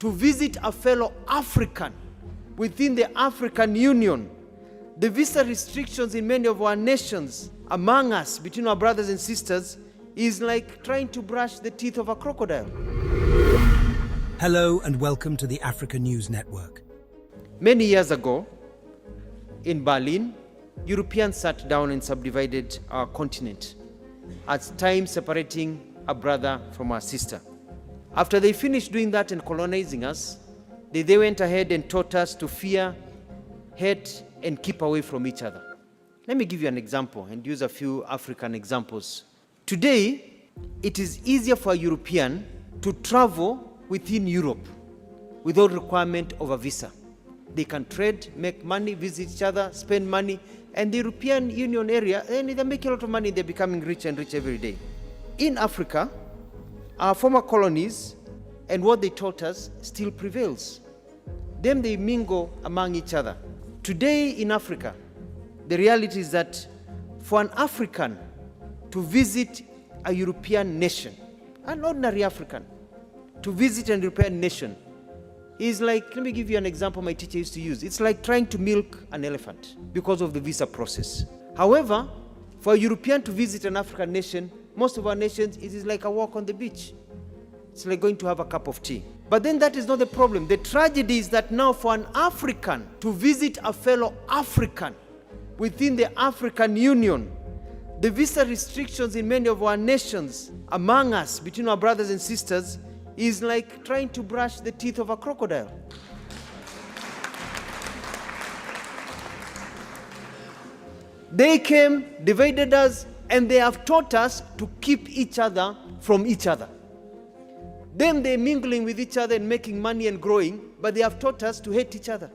to visit a fellow African within the African Union. The visa restrictions in many of our nations, among us, between our brothers and sisters, is like trying to brush the teeth of a crocodile. Hello and welcome to the Africa News Network. Many years ago, in Berlin, Europeans sat down and subdivided our continent, at times separating a brother from our sister. After they finished doing that and colonizing us, they went ahead and taught us to fear, hate, and keep away from each other. Let me give you an example and use a few African examples. Today, it is easier for a European to travel within Europe without requirement of a visa. They can trade, make money, visit each other, spend money, and the European Union area, they're making a lot of money, they're becoming rich and rich every day. In Africa, our former colonies and what they taught us still prevails. Them, they mingle among each other. Today in Africa, the reality is that for an African to visit a European nation, an ordinary African, to visit a European nation, is like, let me give you an example my teacher used to use. It's like trying to milk an elephant because of the visa process. However, for a European to visit an African nation, most of our nations, it is like a walk on the beach. It's like going to have a cup of tea. But then that is not the problem. The tragedy is that now for an African to visit a fellow African within the African Union, the visa restrictions in many of our nations, among us, between our brothers and sisters, is like trying to brush the teeth of a crocodile. They came, divided us, and they have taught us to keep each other from each other. Them, they're mingling with each other and making money and growing, but they have taught us to hate each other.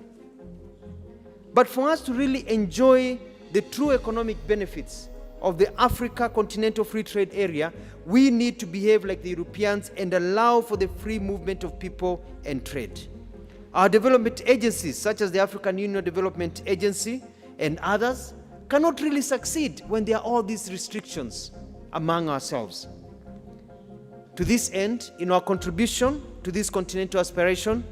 But for us to really enjoy the true economic benefits of the Africa Continental Free Trade Area, we need to behave like the Europeans and allow for the free movement of people and trade. Our development agencies, such as the African Union Development Agency and others, cannot really succeed when there are all these restrictions among ourselves. To this end, in our contribution to this continental aspiration,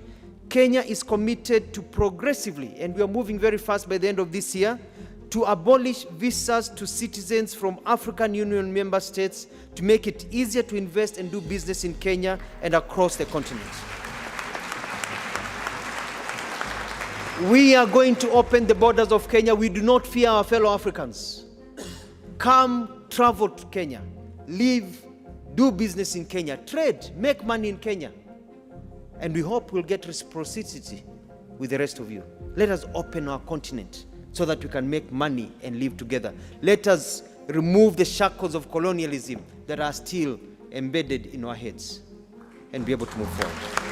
Kenya is committed to progressively, and we are moving very fast by the end of this year, to abolish visas to citizens from African Union member states to make it easier to invest and do business in Kenya and across the continent. We are going to open the borders of Kenya. We do not fear our fellow Africans. Come, travel to Kenya, live, do business in Kenya, trade, make money in Kenya. And we hope we'll get reciprocity with the rest of you. Let us open our continent so that we can make money and live together. Let us remove the shackles of colonialism that are still embedded in our heads and be able to move forward.